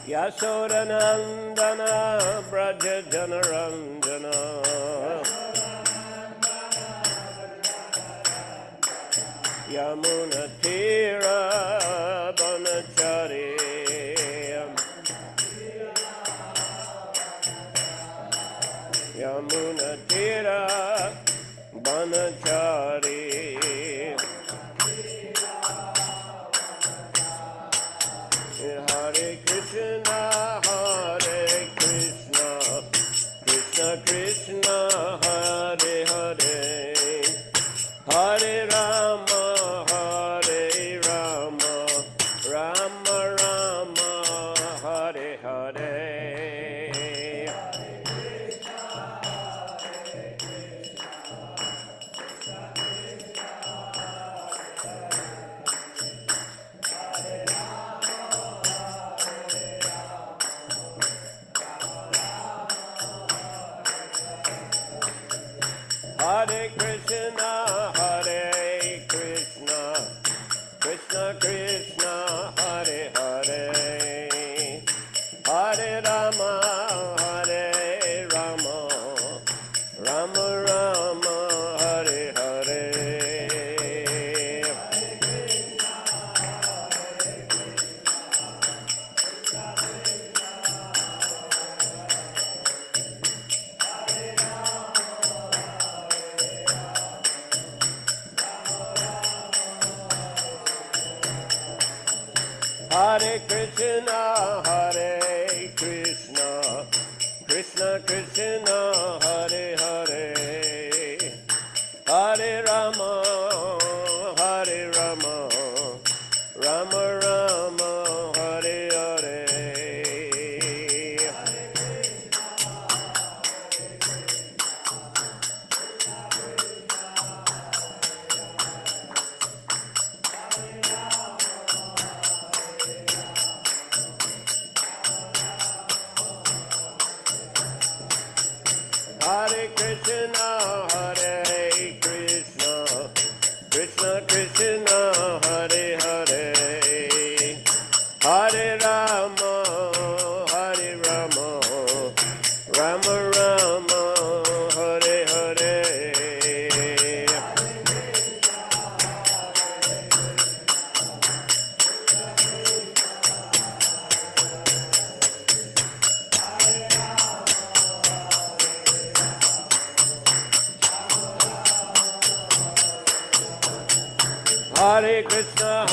Yashodanandana Braja Janaranjana Yamuna Tira Banachari Yamuna Tira Banachari Hare Krishna, Hare Krishna, Krishna Krishna, Hare Hare, Hare Rama, Hare Rama, Rama Rama, Hare Hare. Hare Krishna, Hare Krishna, Krishna Krishna, Hare Hare, Hare Rama, Hare Rama, Rama Rama, Hare Hare. Hare Krishna, Hare Krishna, Krishna Krishna, Hare Hare, Hare Rama, Hare Rama, Rama Rama, Hare Hare. Hare Krishna, Hare Krishna, Krishna Krishna, Hare Hare, Hare Rama, Hare Rama, Rama Rama, Hare Hare. Hare Krishna,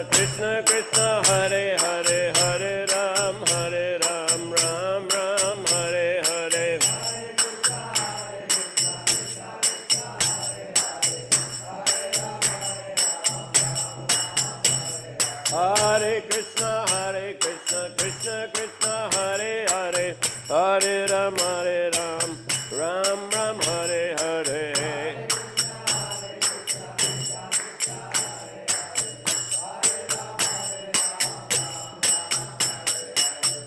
Krishna Krishna, Hare Hare, Hare Ram, Ram Ram, Hare Hare. Hare Krishna, Krishna Krishna, Hare Hare, Hare Ram, Ram Ram, Hare Hare.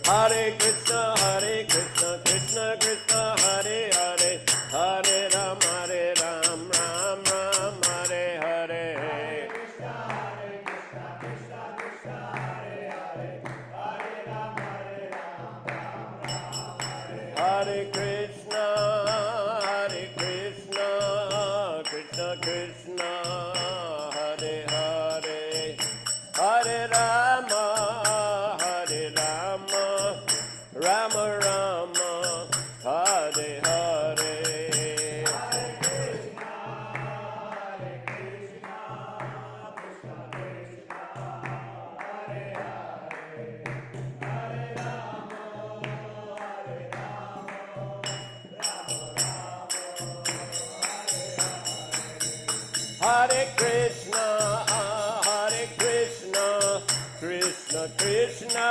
Hare Krishna, Krishna Krishna, Hare Hare, Hare Ram, Ram Ram, Hare Hare. Hare Krishna, Krishna Krishna, Hare Hare, Hare Rama, Rama Rama, Hare Hare. Hare Krishna, Krishna Krishna,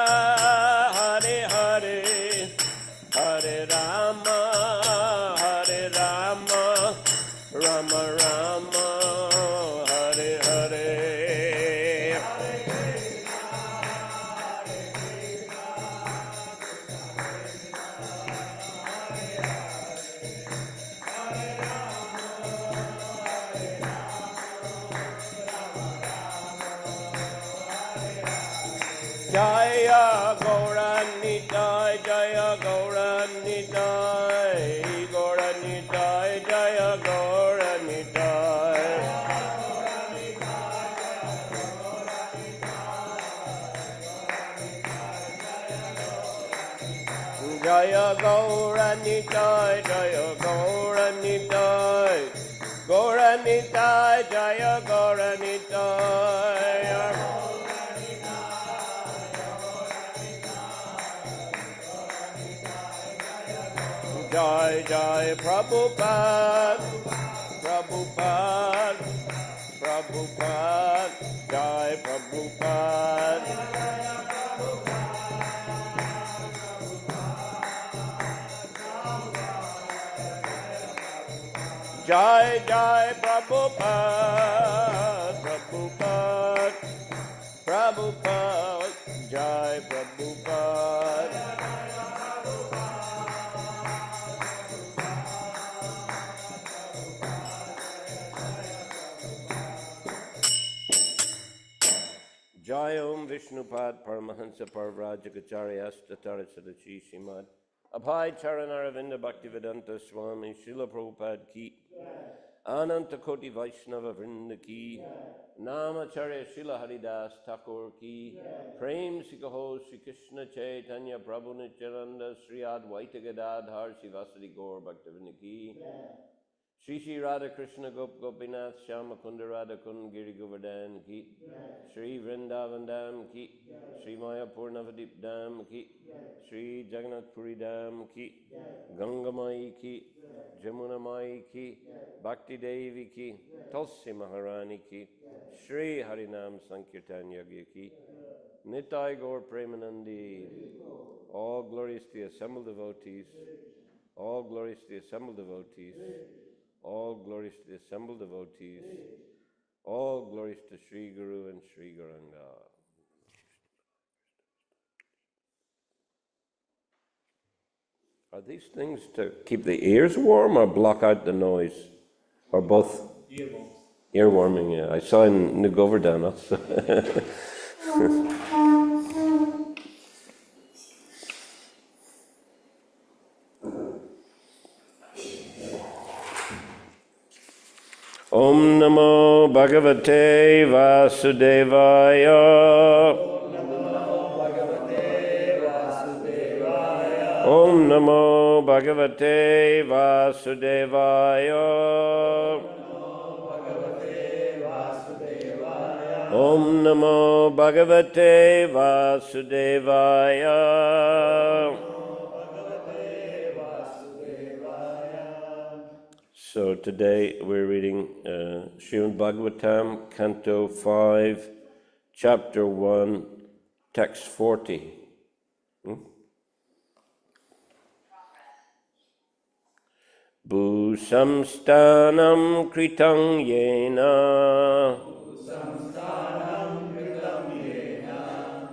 Hare Hare, Hare Rama, Rama Rama, Hare Hare. Jaya Gaura Jaya Gauranitai, Jaya Gauranitai, Gauranitai, Jaya Gauranitai. Jai Jai Prabhupada, Prabhupada, Prabhupada, Jai Prabhupada. Jai Jai Prabhupada, Prabhupada, Prabhupada, Jai Prabhupada. Jai Om Vishnupad Paramahansa Parvrajagacharya Astatara Sadachi Śrīmad Abhay Charanaravinda Bhaktivedanta Swami Srila Prabhupada ki Ananta Koti Vaishnava Vrinda ki Namacharya Srila Haridas Thakur ki Prem Sikaho Sri Krishna Chaitanya Prabhu Nityananda Sri Advaita Gadadhar Sivasadi Gaur Bhaktivedanta ki Shri Shri Radha Krishna Gop Gopinath Shama Kunda Radha Kund Giri Govardhan ki Shri Vrindavan Dham ki Shri Mayapur Navadip Dham ki Shri Jagannath Puri Dham ki Ganga Mai ki Jamuna Mai ki Bhakti Devi ki Tulsi Maharani ki Shri Harinam Sankirtan Yagya ki Nitai Gaur Premanandi. All glories to the assembled devotees. All glories to the assembled devotees. All glories to the assembled devotees. All glories to Sri Guru and Sri Gauranga. Are these things to keep the ears warm or block out the noise? Or both? Earworms. Earwarming, yeah. I saw in New Govardhan. That's Om Namo Bhagavate Vasudevaya. Om Namo Bhagavate Vasudevaya. Om Namo Bhagavate Vasudevaya. So today we're reading Śrīmad-Bhāgavatam, Canto 5, Chapter 1, Text 40. Bhusamstanam kritam yena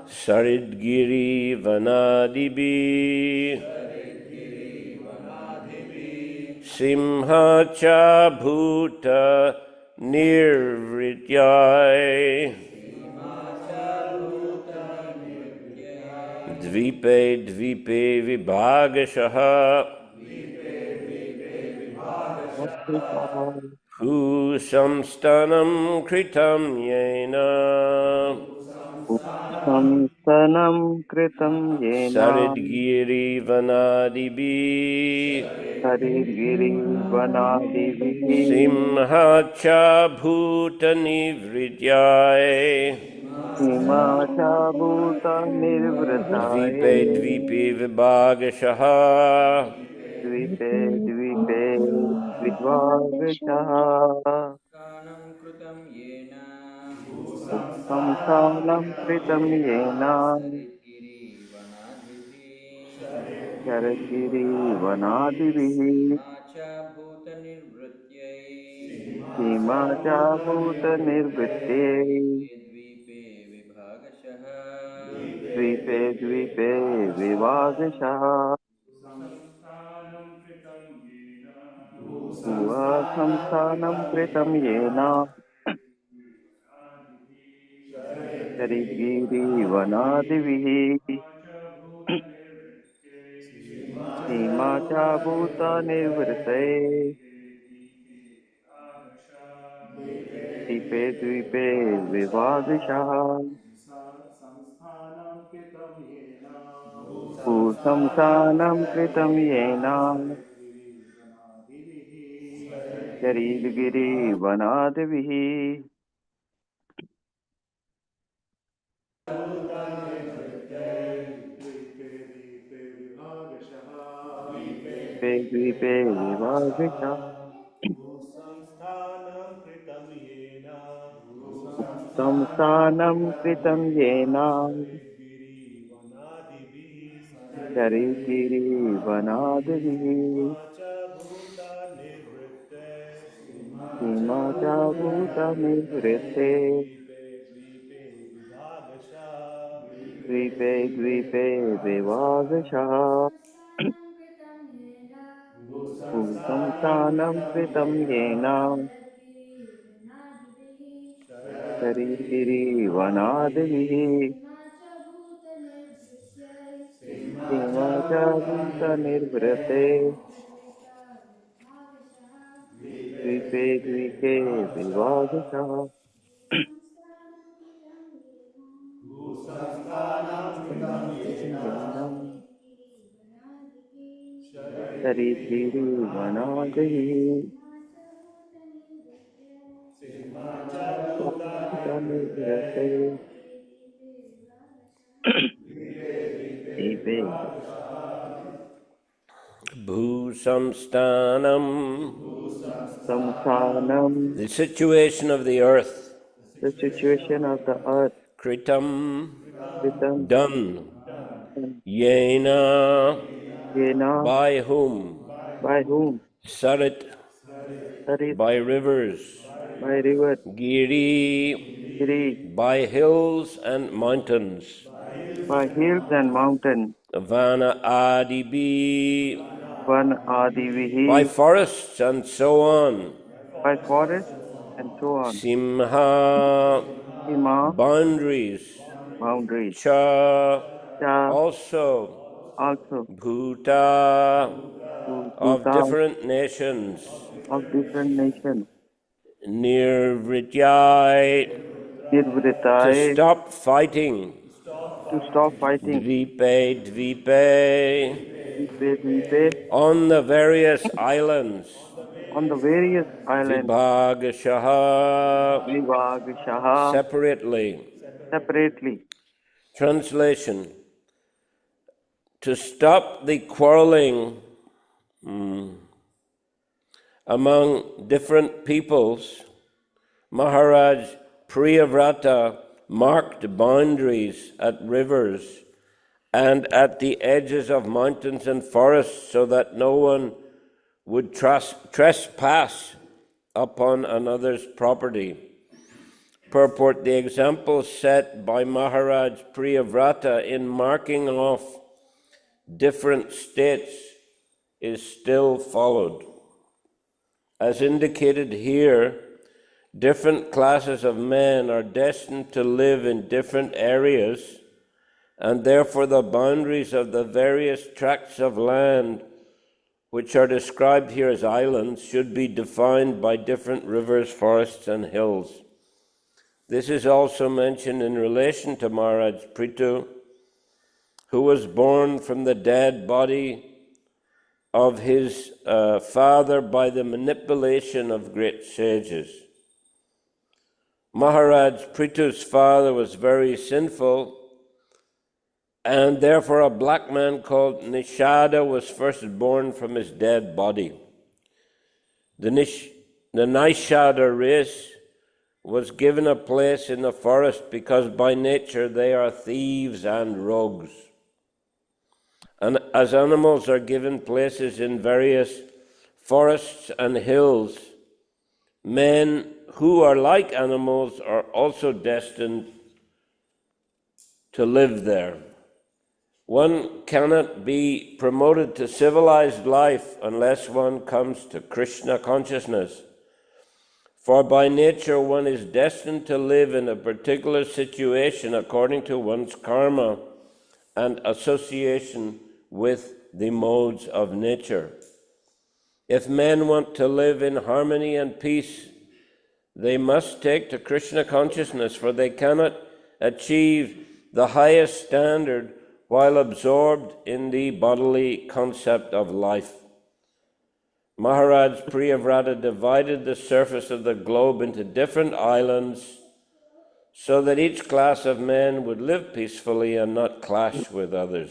Saridgiri vanadibi Simha cha bhuta nirvrityai Dvipe dvipe vibhagashaha Bhusamstanam kritam yena Samstanam kritam yena Saridgiri vanadibi Haridgiri vanadivi Simha cha bhuta nivrityai himacha bhuta nirvrataye Dvipe dvipe vibhagashaha dvipe dvipe vidvagachaha Kanam krutam yena samsanam kritam yena Saritgiri vanadhivi Haridgiri vanadivi Macha bhuta nirvrityai himacha bhuta nirvritye Dvipe vibhagashaha द्वीपे द्वीपे विवागशः संस्थानं कृतं येन शरीद्गिरिवनादिभिः सीमा च भूतनिर्वृतये द्वीपे द्वीपे विवागशः भूसंस्थानं कृतं येन शरीरगिरिवनादिभिः द्वीपे द्वीपे विभागशः संस्थानं कृतं येन शरीरगिरिवनादिभिः सीमा च भूतनिवृत्ते द्वीपे द्वीपे विभागशः भूसंस्थानं कृतं येन शरीरगिरिवनादिभिः सीमा च भूतनिर्वृते द्वीपे द्वीपे विभागशः शरीरगिरिवनादिभिः भूतनिर्वृते द्वीपे Bhusamstanam, संस्थानं the situation of the earth. the situation of the earth Kritam, written done. Yena, Yena by whom? by whom Sarit, Sarit by rivers. by river Giri, Giri by hills and mountains. by hills and mountains Vana Adibi, Van by Adivihi forests and so on. by forests and so on Simha, Hima boundaries. boundaries Cha, Cha also. also Bhuta, of Bhuta different nations. of different nations Nirvrityai, to Nirvritai stop fighting. to stop fighting Dvipe, Dvipe, Dvipe Dvipe on the various islands. on the various islands Vibhagashaha, Vivagshaha separately. separately Translation: to stop the quarreling among different peoples, Maharaj Priyavrata marked boundaries at rivers and at the edges of mountains and forests so that no one would trespass upon another's property. Purport: the example set by Maharaj Priyavrata in marking off different states is still followed. As indicated here, different classes of men are destined to live in different areas, and therefore the boundaries of the various tracts of land, which are described here as islands, should be defined by different rivers, forests, and hills. This is also mentioned in relation to Maharaj Prithu, who was born from the dead body of his father by the manipulation of great sages. Maharaj Prithu's father was very sinful, and therefore a black man called Nishada was first born from his dead body. The Nishada race was given a place in the forest because by nature they are thieves and rogues. And as animals are given places in various forests and hills, men who are like animals are also destined to live there. One cannot be promoted to civilized life unless one comes to Krishna consciousness. For by nature one is destined to live in a particular situation according to one's karma and association with the modes of nature. If men want to live in harmony and peace, they must take to Krishna consciousness, for they cannot achieve the highest standard while absorbed in the bodily concept of life. Maharaj Priyavrata divided the surface of the globe into different islands so that each class of men would live peacefully and not clash with others.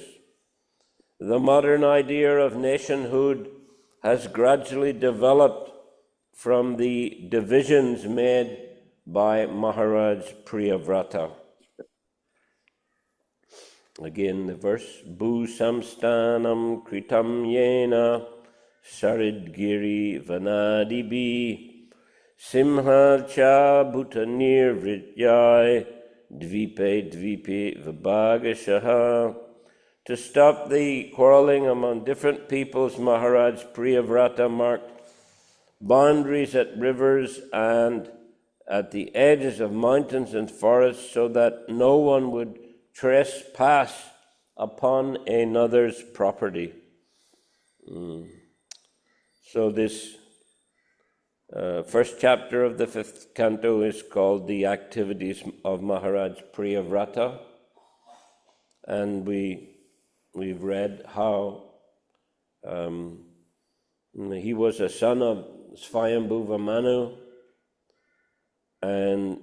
The modern idea of nationhood has gradually developed from the divisions made by Maharaj Priyavrata. Again, the verse, Bhu samstanam kritam yena saridgiri vanadibi simha cha bhutanir vrityai dvipe dvipe vibhagashaha. To stop the quarreling among different peoples, Maharaj Priyavrata marked boundaries at rivers and at the edges of mountains and forests so that no one would trespass upon another's property. So this first chapter of the 5th canto is called The Activities of Maharaj Priyavrata, and we've read how he was a son of Svayambhuva Manu, and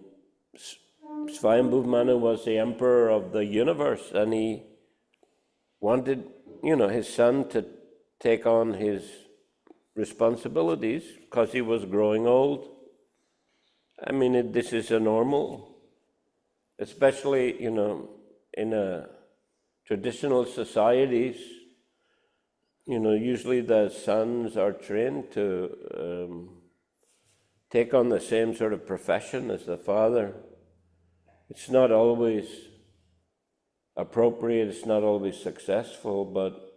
Svayambhuva Manu was the emperor of the universe, and he wanted, his son to take on his responsibilities because he was growing old. I mean, this is a normal, especially, in traditional societies, usually the sons are trained to take on the same sort of profession as the father. It's not always appropriate, it's not always successful, but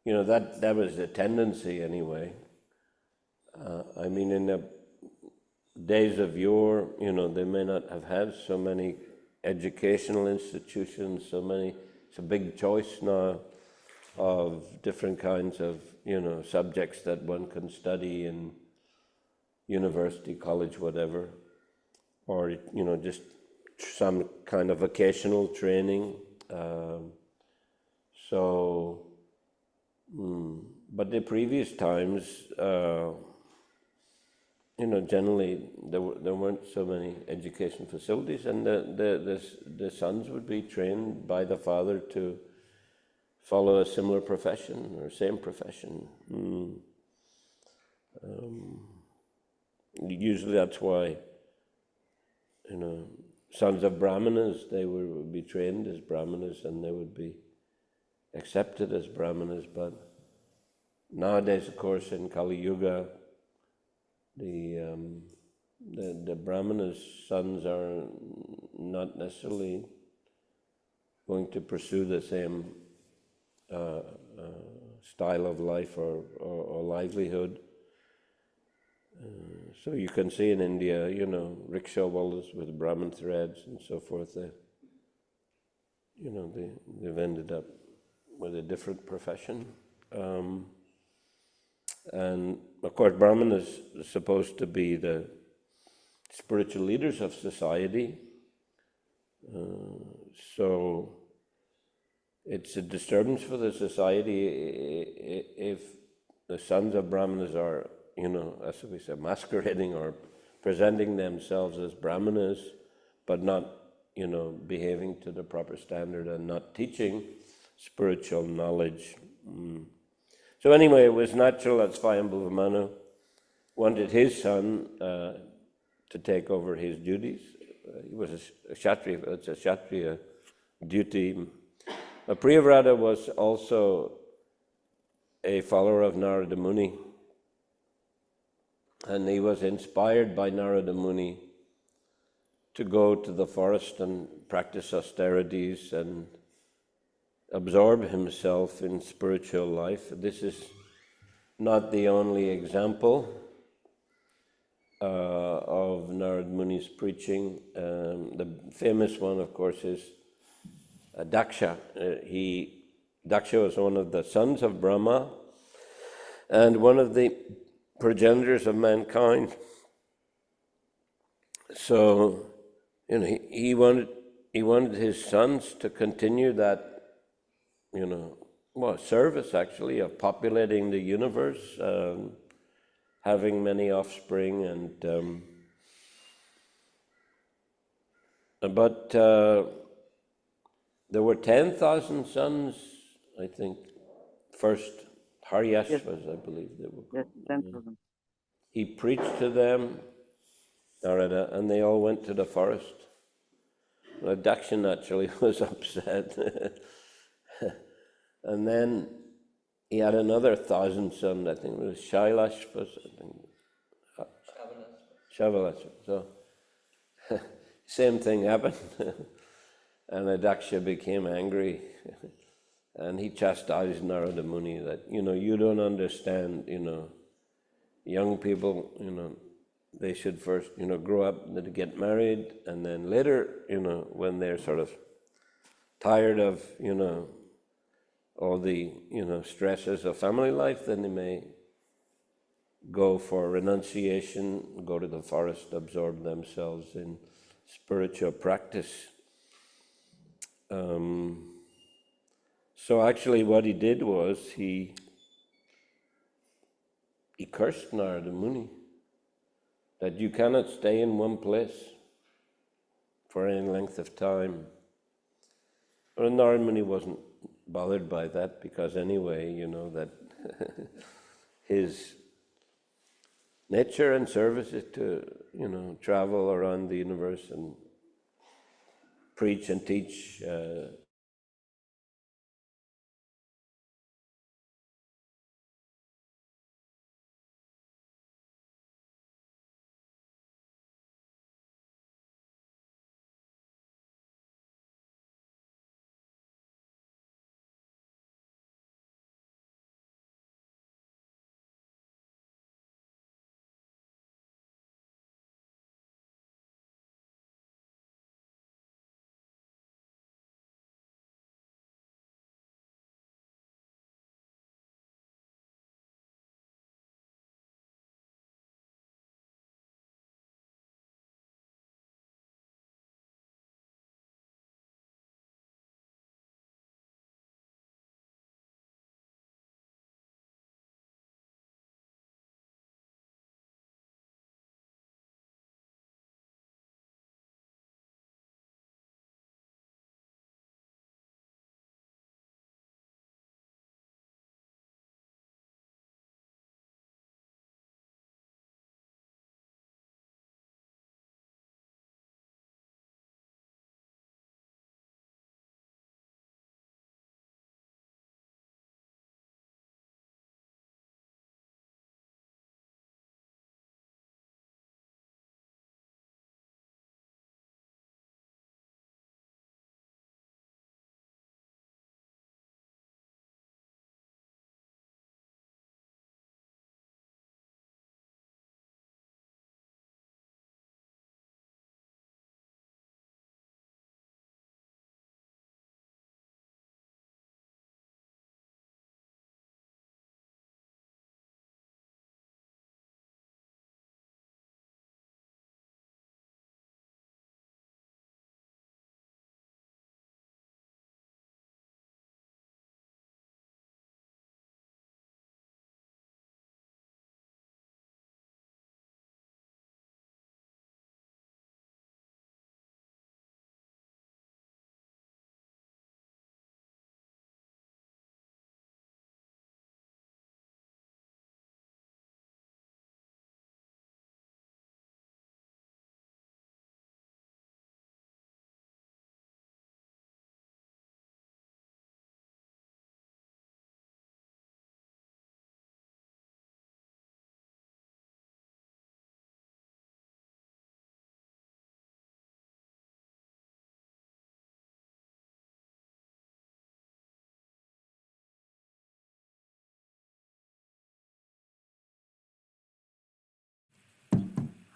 that was the tendency anyway. I mean, in the days of yore, they may not have had so many educational institutions, it's a big choice now of different kinds of, subjects that one can study in university, college, whatever, or, just some kind of vocational training. But the previous times, generally there weren't so many education facilities, and the sons would be trained by the father to follow a similar profession or same profession. Usually that's why, sons of Brahmanas, they would be trained as Brahmanas and they would be accepted as Brahmanas. But nowadays, of course, in Kali Yuga, the Brahmanas' sons are not necessarily going to pursue the same style of life or livelihood. So you can see in India, rickshaw wallas with Brahmin threads and so forth. They've ended up with a different profession. And of course, Brahman is supposed to be the spiritual leaders of society. So it's a disturbance for the society if the sons of Brahmanas are, as we say, masquerading or presenting themselves as Brahmanas, but not, behaving to the proper standard and not teaching spiritual knowledge. So anyway, it was natural that Svayambhuva Manu wanted his son to take over his duties. He was a Kshatriya, it's a Kshatriya duty. Priyavrata was also a follower of Narada Muni, and he was inspired by Narada Muni to go to the forest and practice austerities and absorb himself in spiritual life. This is not the only example of Narada Muni's preaching. The famous one, of course, is Daksha. Daksha was one of the sons of Brahma and one of the progenitors of mankind. So, he wanted his sons to continue that service actually of populating the universe, having many offspring, and but there were 10,000 sons, I think. First, Haryashvas, I believe they were Yes, called. 10,000. He preached to them, Narada, and they all went to the forest. Well, Dakshin actually was upset. And then he had another 1,000 sons, I think it was Shailashvas, I think. Shavalasva. So, same thing happened. And Daksha became angry. And he chastised Narada Muni that, you don't understand, young people, they should first, grow up, then get married, and then later, when they're sort of tired of, all the, stresses of family life, then they may go for renunciation, go to the forest, absorb themselves in spiritual practice. So actually what he did was he cursed Narada Muni that you cannot stay in one place for any length of time. But Narada Muni wasn't bothered by that because anyway, that his nature and service is to, travel around the universe and preach and teach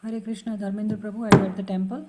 Hare Krishna, Dharmendra Prabhu, are you at the temple?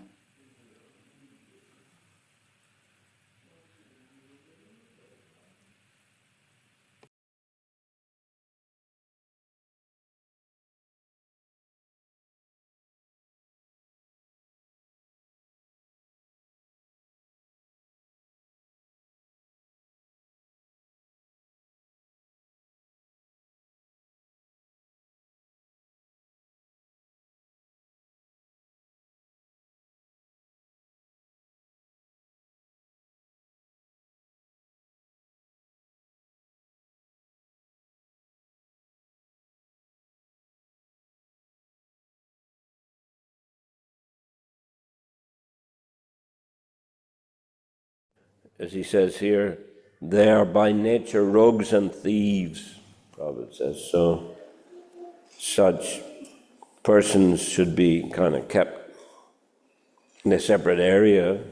as he says here, they are by nature rogues and thieves, Prabhupada says. So such persons should be kind of kept in a separate area,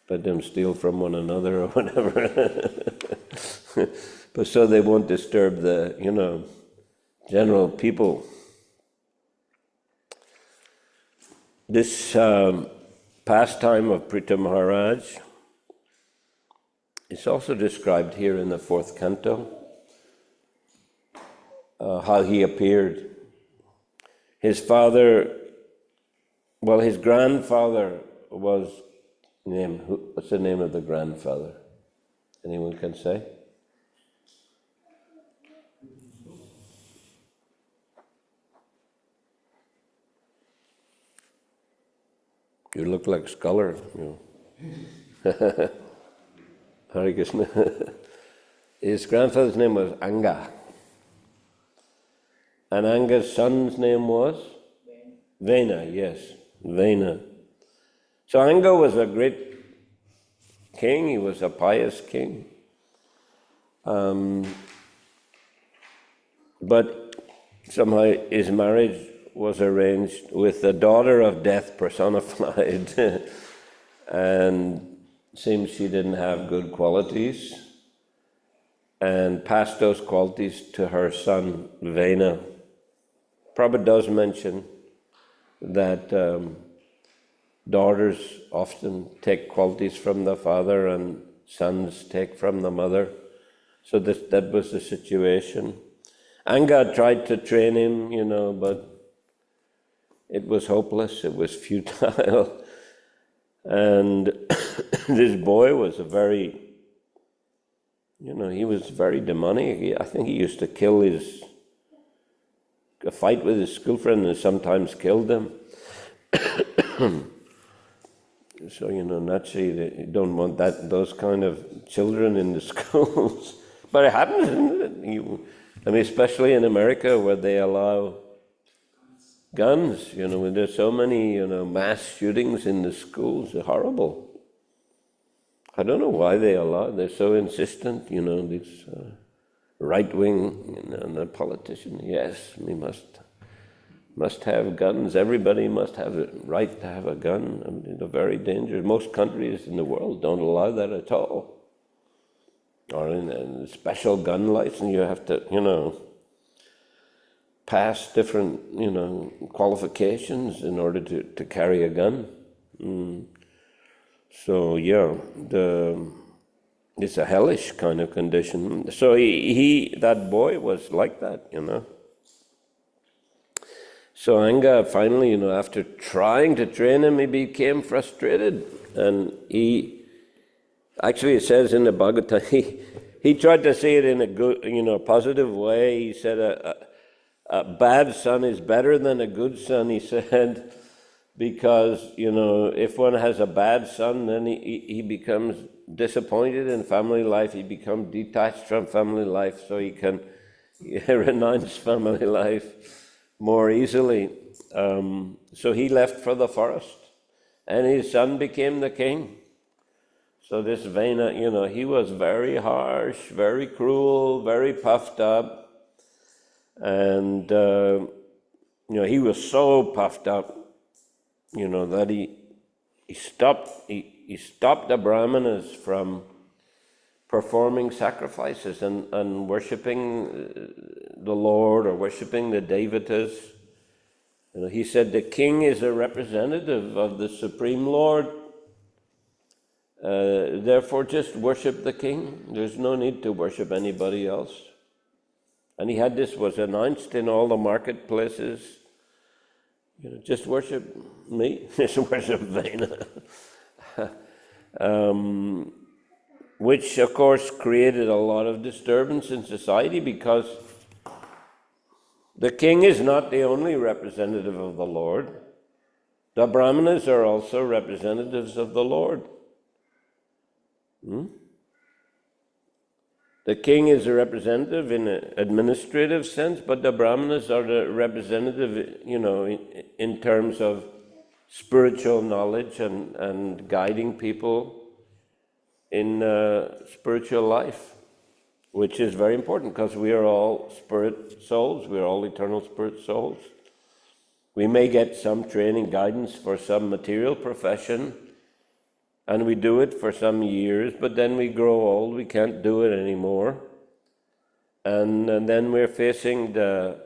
let them steal from one another or whatever. But so they won't disturb the, general people. This pastime of Pritha Maharaj is also described here in the 4th canto, how he appeared. His grandfather was named, what's the name of the grandfather? Anyone can say? You look like a scholar. Hare Krishna. His grandfather's name was Anga. And Anga's son's name was? Vena, yes, Vena. So Anga was a great king, he was a pious king. But somehow his marriage was arranged with the daughter of death personified, and seems she didn't have good qualities, and passed those qualities to her son Vena. Prabhupada does mention that daughters often take qualities from the father and sons take from the mother. So that was the situation. Anga tried to train him, but it was hopeless, it was futile. And this boy was he was very demonic. I think he used to fight with his schoolfriend and sometimes killed them. So, naturally, you don't want those kind of children in the schools. But it happens, isn't it? Especially in America where they allow guns, when there's so many, mass shootings in the schools, it's horrible. I don't know why they allow, they're so insistent, these right-wing, and the politician, yes, we must have guns. Everybody must have a right to have a gun. They're very dangerous. Most countries in the world don't allow that at all. Or in a special gun license, you have to, pass different, qualifications in order to carry a gun. So yeah, it's a hellish kind of condition. So that boy was like that, So Anga finally, after trying to train him, he became frustrated, and actually it says in the Bhagavatam, he tried to say it in a good, positive way. He said a bad son is better than a good son, he said, because, if one has a bad son, then he becomes disappointed in family life, he becomes detached from family life, so he can renounce family life more easily. So he left for the forest, and his son became the king. So this Vena, he was very harsh, very cruel, very puffed up, and he was so puffed up, that he stopped the Brahmanas from performing sacrifices and worshipping the Lord or worshipping the devotees. He said the king is a representative of the Supreme Lord. Therefore, just worship the king. There's no need to worship anybody else. And this was announced in all the marketplaces. Just worship me. Just worship Vena. Which, of course, created a lot of disturbance in society, because the king is not the only representative of the Lord. The Brahmanas are also representatives of the Lord. The king is a representative in an administrative sense, but the Brahmanas are the representative, in terms of spiritual knowledge and guiding people in spiritual life, which is very important because we are all spirit souls, we are all eternal spirit souls. We may get some training guidance for some material profession, and we do it for some years, but then we grow old, we can't do it anymore. And then we're facing the,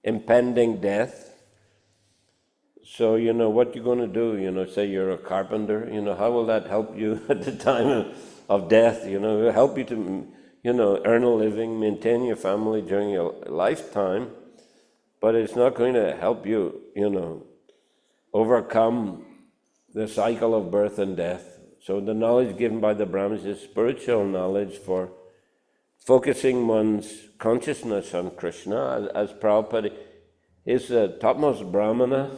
impending death. So, what you're going to do, say you're a carpenter, how will that help you at the time of death? It will help you to, earn a living, maintain your family during your lifetime, but it's not going to help you, overcome the cycle of birth and death. So the knowledge given by the Brahmanas is spiritual knowledge for focusing one's consciousness on Krishna. As Prabhupada is the topmost Brahmana,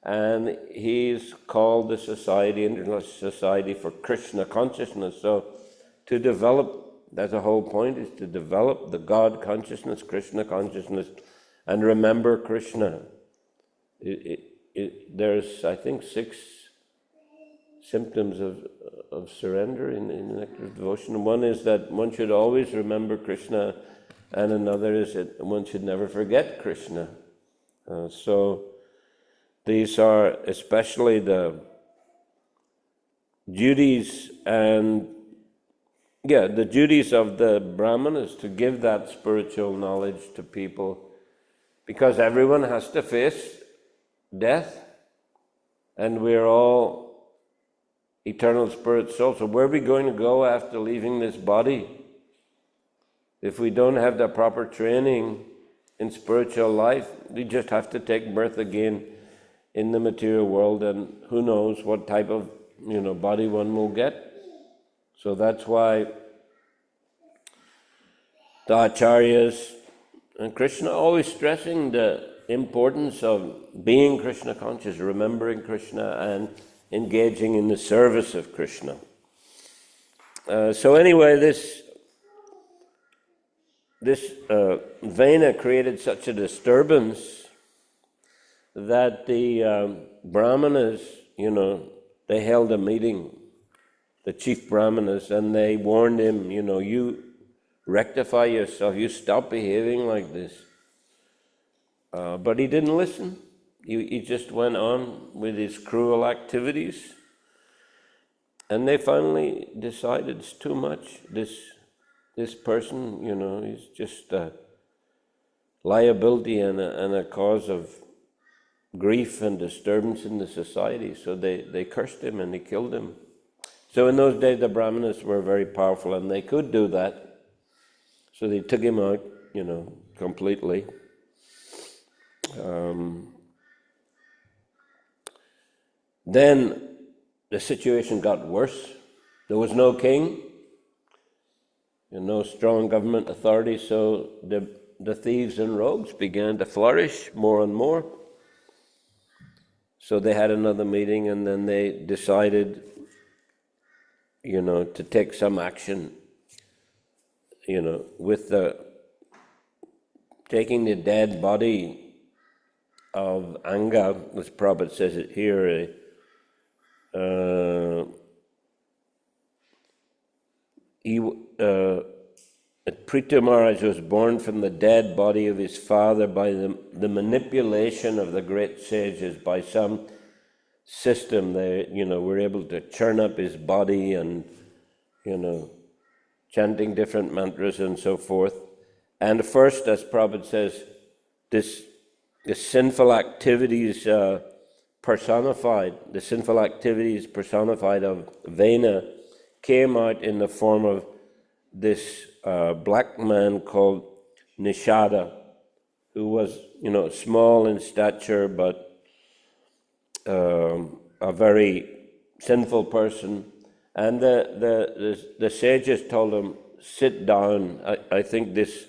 and he's called the society, International Society for Krishna Consciousness. So to develop, that's the whole point, is to develop the God consciousness, Krishna consciousness, and remember Krishna. There's, I think, 6 symptoms of surrender in active devotion. One is that one should always remember Krishna, and another is that one should never forget Krishna. So these are especially the duties the duties of the Brahmanas, to give that spiritual knowledge to people, because everyone has to face death, and we're all eternal spirit souls. So where are we going to go after leaving this body? If we don't have the proper training in spiritual life, we just have to take birth again in the material world, and who knows what type of body one will get. So that's why the acharyas and Krishna always stressing the importance of being Krishna conscious, remembering Krishna, and engaging in the service of Krishna. So anyway, this Vena created such a disturbance that the Brahmanas, they held a meeting, the chief Brahmanas, and they warned him, you rectify yourself, you stop behaving like this. But he didn't listen. He just went on with his cruel activities. And they finally decided it's too much. This person, he's just a liability and a cause of grief and disturbance in the society. So they cursed him and they killed him. So in those days the Brahmanas were very powerful and they could do that. So they took him out, completely. Then the situation got worse. There was no king, no strong government authority, so the thieves and rogues began to flourish more and more. So they had another meeting, and then they decided, to take some action, with taking the dead body of Anga, as Prabhupada says it here, Prithu Maharaj was born from the dead body of his father by the manipulation of the great sages, by some system. They, were able to churn up his body and, chanting different mantras and so forth. And first, as Prabhupada says, the sinful activities personified of Vena came out in the form of this black man called Nishada, who was, small in stature, but a very sinful person. And the sages told him, sit down. I think this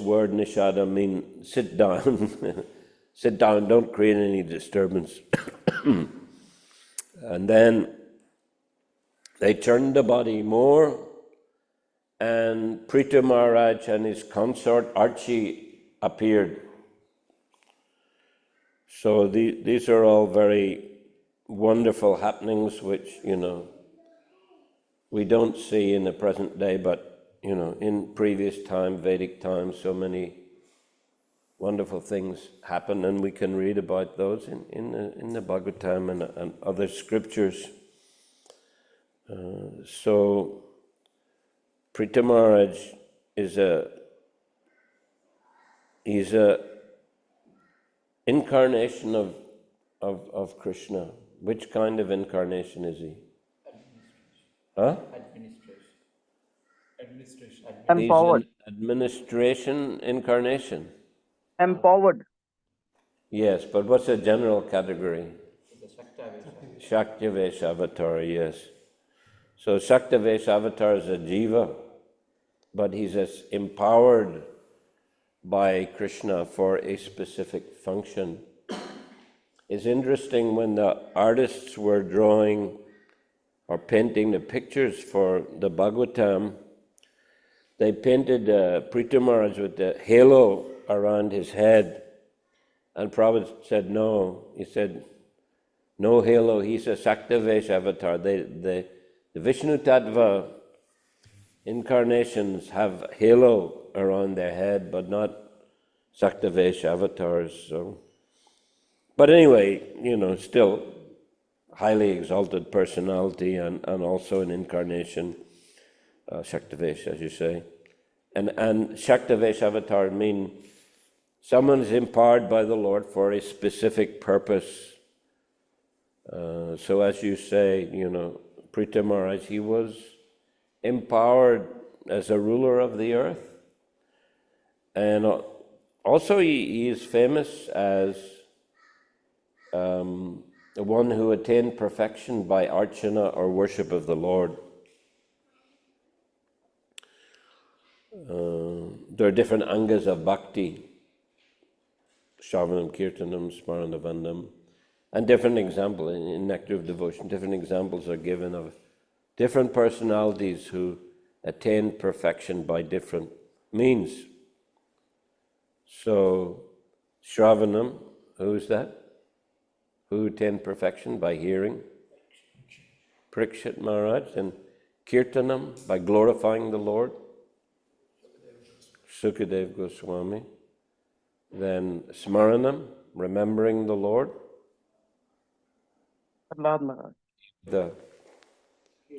word Nishada means sit down. Sit down, don't create any disturbance. And then they turned the body more, and Prithu Maharaj and his consort Archie appeared. So these are all very wonderful happenings which, we don't see in the present day, but, in previous time, Vedic times, so many wonderful things happen, and we can read about those in the Bhagavatam and other scriptures. So Pritha Maharaj is he's a incarnation of Krishna. Which kind of incarnation is he? Huh? Administration. Empowered. He's an administration incarnation. Empowered. Yes, but what's a general category? Shaktivesh avatar, yes. So Shaktivesh avatar is a jiva, but he's empowered by Krishna for a specific function. It's interesting, when the artists were drawing or painting the pictures for the Bhagavatam, they painted Pritha Maharaj with the halo around his head. And Prabhupada said no. He said, no halo, he's a Shaktivesh avatar. The Vishnu Tattva incarnations have halo around their head, but not Shaktivesh avatars. So. But anyway, still highly exalted personality and also an incarnation, Shaktivesh, as you say. And Shaktivesh avatar mean someone is empowered by the Lord for a specific purpose. So as you say, Pritha Maharaj, he was empowered as a ruler of the earth. And also he is famous as the one who attained perfection by archana or worship of the Lord. There are different angas of bhakti, Shravanam, Kirtanam, Smaranavandam, and different examples in Nectar of Devotion. Different examples are given of different personalities who attained perfection by different means. So, Shravanam, who's that? Who attained perfection by hearing? Parikshit Maharaj. And Kirtanam, by glorifying the Lord? Sukadev Goswami. Then Smaranam, remembering the Lord? Prahlad Maharaj. The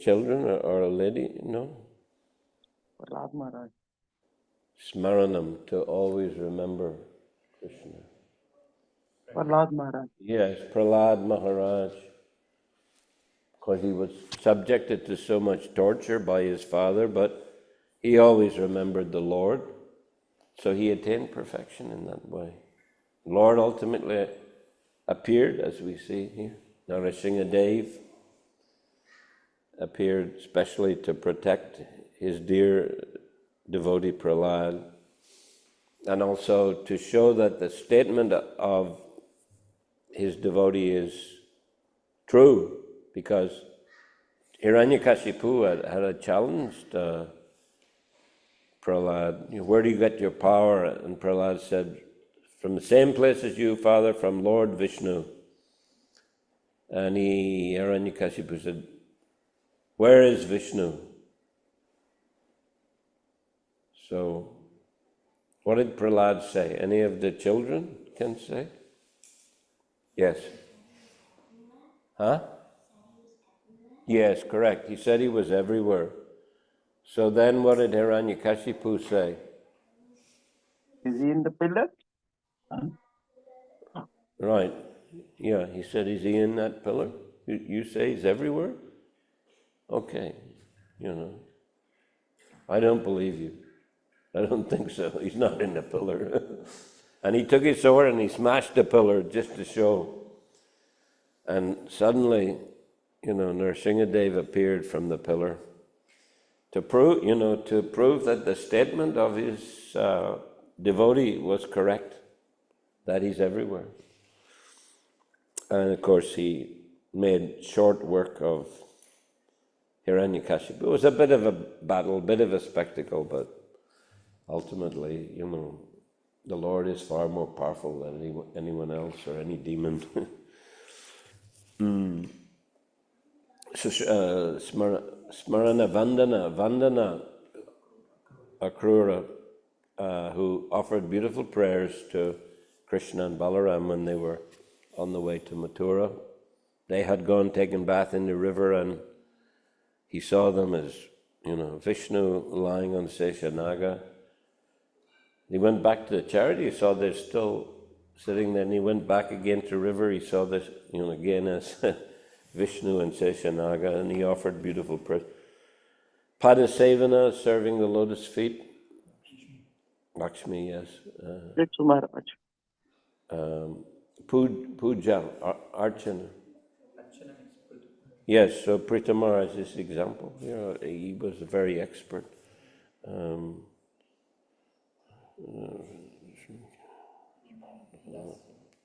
children or a lady? No. Prahlad Maharaj. Smaranam, to always remember Krishna. Prahlad Maharaj. Yes, Prahlad Maharaj, because he was subjected to so much torture by his father, but he always remembered the Lord, so he attained perfection in that way. Lord ultimately appeared, as we see here. Narasimhadev appeared especially to protect his dear devotee Prahlad, and also to show that the statement of his devotee is true, because Hiranyakashipu had challenged Prahlad, where do you get your power? And Prahlad said, from the same place as you, Father, from Lord Vishnu. And Hiranyakashipu said, where is Vishnu? So, what did Prahlad say? Any of the children can say? Yes. Huh? Yes, correct. He said he was everywhere. So then what did Hiranyakashipu say? Is he in the pillar? Right. Yeah, he said, is he in that pillar? You say he's everywhere? Okay. I don't believe you. I don't think so. He's not in the pillar. And he took his sword and he smashed the pillar just to show. And suddenly, Narasimhadev appeared from the pillar to prove, that the statement of his devotee was correct, that he's everywhere. And of course, he made short work of Hiranyakashipu. It was a bit of a battle, a bit of a spectacle, but ultimately, the Lord is far more powerful than anyone else or any demon. Smarana Vandana Akrura, who offered beautiful prayers to Krishna and Balaram when they were on the way to Mathura. They had gone, taken bath in the river, and he saw them as, Vishnu lying on Seshanaga. He went back to the chariot, he saw they're still sitting there, and he went back again to the river, he saw this, again as Vishnu and Seshanaga, and he offered beautiful prayers. Padasevana, serving the lotus feet. Lakshmi, yes. Prithu Maharaj. Puja, Archana. Yes, so Prita Maharaj is the example. He was very expert.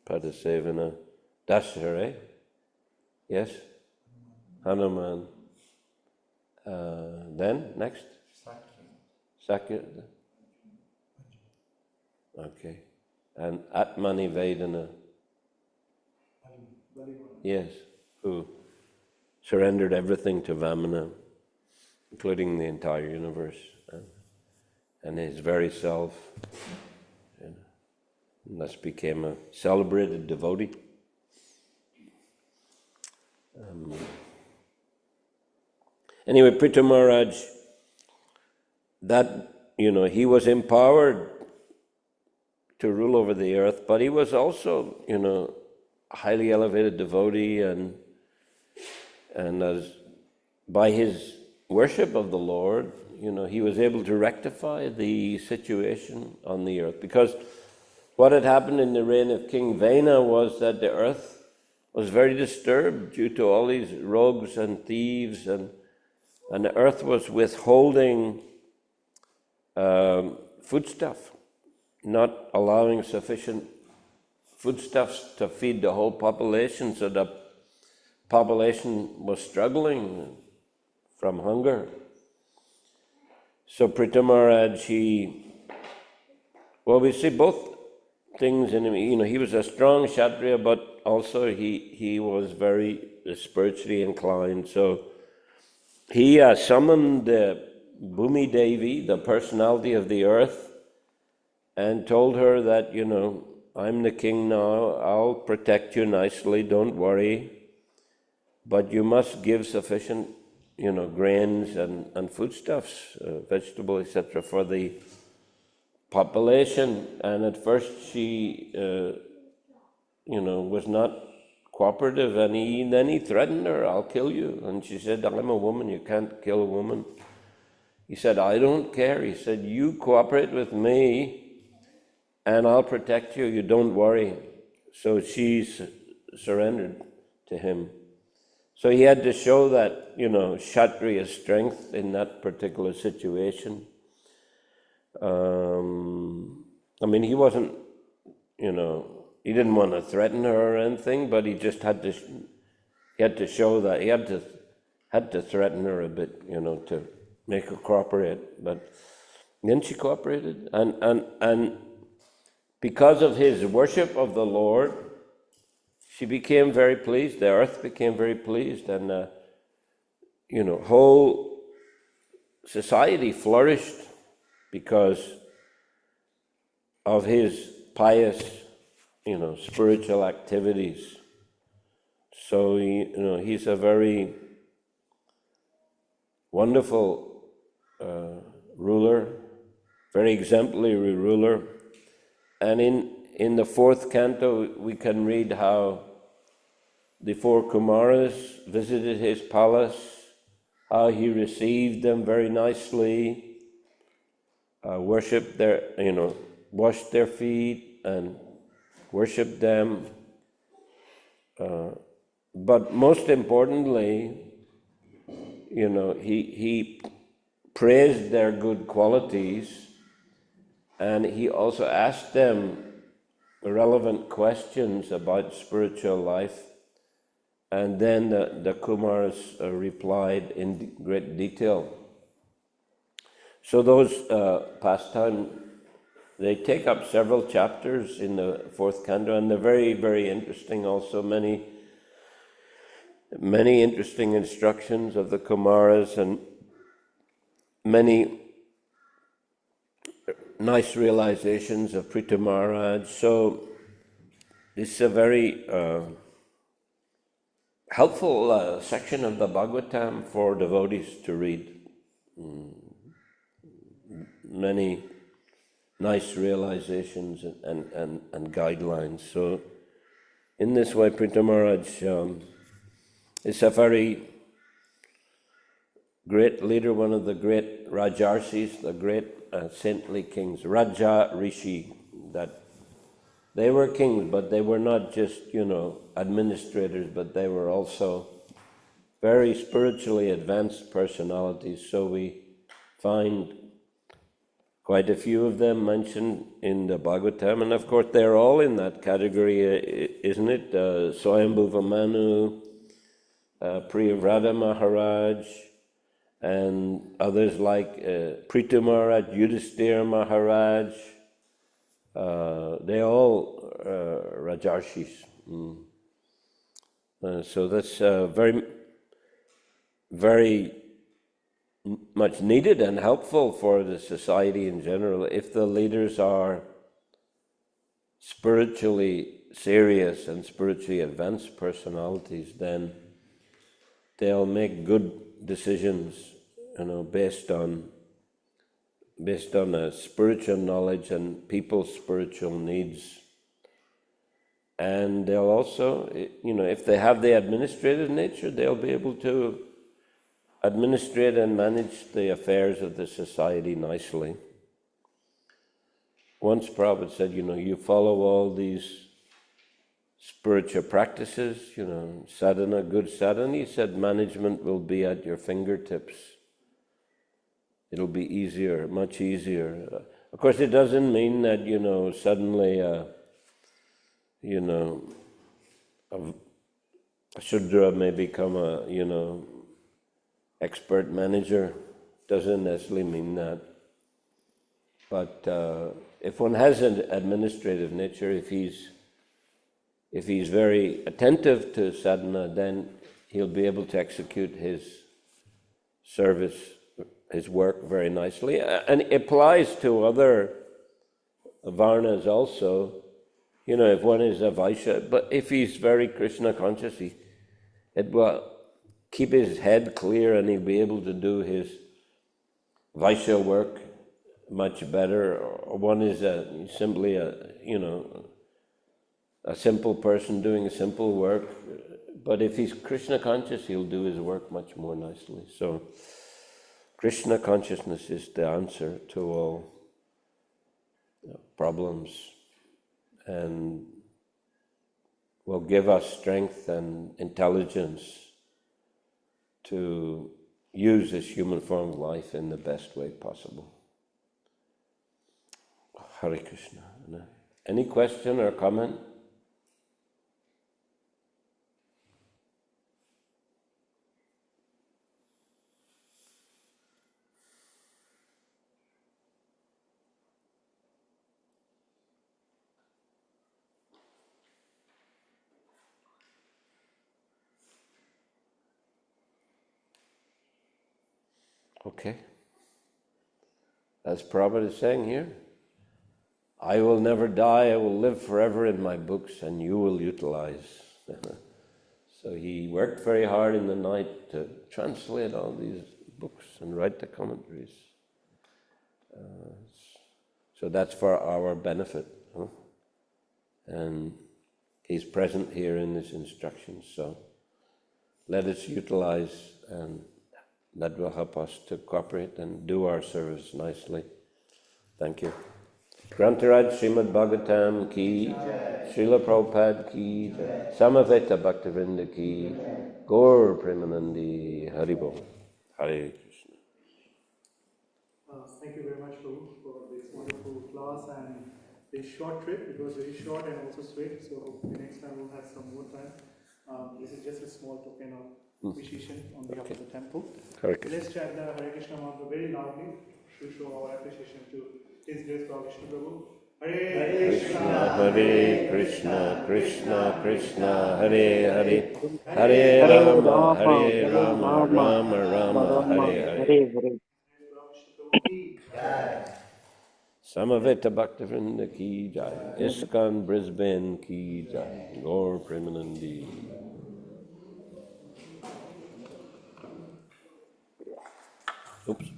Padasevana, Dasare, yes, Hanuman. Then, next? Sakya. Okay. And Atmani Vedana. Yes, who surrendered everything to Vamana, including the entire universe, and his very self. And thus became a celebrated devotee. Anyway, Prithu Maharaj, that, he was empowered to rule over the earth, but he was also, a highly elevated devotee, and as by his worship of the Lord, he was able to rectify the situation on the earth. Because what had happened in the reign of King Vena was that the earth was very disturbed due to all these rogues and thieves, and the earth was withholding foodstuff, not allowing sufficient foodstuffs to feed the whole population, so the population was struggling from hunger. So Prithu Maharaj, we see both things in him. He was a strong Kshatriya, but also he was very spiritually inclined. So he summoned Bhumi Devi, the personality of the earth, and told her that, I'm the king now, I'll protect you nicely, don't worry, but you must give sufficient, grains and foodstuffs, vegetables, etc., for the population. And at first she, was not cooperative, and then he threatened her, I'll kill you. And she said, I'm a woman, you can't kill a woman. He said, I don't care. He said, you cooperate with me, and I'll protect you, you don't worry. So she surrendered to him. So he had to show that, Kshatriya strength in that particular situation. He wasn't, he didn't want to threaten her or anything, but he just had to show that, he had to threaten her a bit, to make her cooperate. But then she cooperated, and because of his worship of the Lord, she became very pleased, the earth became very pleased, and, whole society flourished because of his pious, spiritual activities. So, he's a very wonderful ruler, very exemplary ruler. And in the fourth canto, we can read how the four Kumaras visited his palace, how he received them very nicely, worshipped washed their feet and worshipped them. But most importantly, he praised their good qualities, and he also asked them relevant questions about spiritual life, and then the Kumars replied in great detail. So those pastimes, they take up several chapters in the fourth canto, and they're very, very interesting also. Many many interesting instructions of the Kumaras and many nice realizations of Prithu Maharaj. So it's a very helpful section of the Bhagavatam for devotees to read. Many nice realizations and guidelines. So in this way, Prithu Maharaj is a very great leader, one of the great Rajarshis, the great saintly kings, Raja Rishi, that they were kings, but they were not just, administrators, but they were also very spiritually advanced personalities. So we find quite a few of them mentioned in the Bhagavatam, and of course they're all in that category, isn't it? Swayambhuva Manu, Priyavrata Maharaj, and others like Prithu Maharaj, Yudhisthira Maharaj. They all Rajarshis. So that's very, very much needed and helpful for the society in general. If the leaders are spiritually serious and spiritually advanced personalities, then they'll make good decisions, based on a spiritual knowledge and people's spiritual needs. And they'll also, if they have the administrative nature, they'll be able to administrate and manage the affairs of the society nicely. Once Prabhupada said, you follow all these spiritual practices, sadhana, good sadhana, he said management will be at your fingertips. It'll be easier, much easier. Of course, it doesn't mean that, suddenly, a Shudra may become a, expert manager. Doesn't necessarily mean that. But if one has an administrative nature, if he's very attentive to sadhana, then he'll be able to execute his service, his work very nicely. And it applies to other varnas also. If one is a Vaishya, but if he's very Krishna conscious, it will keep his head clear and he'll be able to do his Vaishya work much better. Or one is simply a simple person doing a simple work. But if he's Krishna conscious, he'll do his work much more nicely. So Krishna consciousness is the answer to all problems and will give us strength and intelligence to use this human form of life in the best way possible. Hare Krishna. Any question or comment? Okay. As Prabhupada is saying here, I will never die, I will live forever in my books and you will utilize. So he worked very hard in the night to translate all these books and write the commentaries. So that's for our benefit. And he's present here in this instruction, so let us utilize, and that will help us to cooperate and do our service nicely. Thank you. Grantaraj Śrīmad-Bhāgavatam ki, Srila Prabhupada ki, Samaveta Bhaktivinoda ki, Gaur Premanandi, Haribol. Hare Krishna. Thank you very much, Prabhu, for this wonderful class and this short trip. It was very short and also sweet, so hopefully next time we'll have some more time. This is just a small token of appreciation on behalf of the temple. Let's chant the Hare Krishna mantra very loudly to show our appreciation to His Grace Prabhavishnu Prabhu Hare Krishna, Krishna Krishna, Hare Hare, Hare Rama, Rama Rama, Hare Hare. Hare. Samaveta Bhaktivinoda ki jai, ISKCON Brisbane ki jai, Gaur Premanandi. Oops.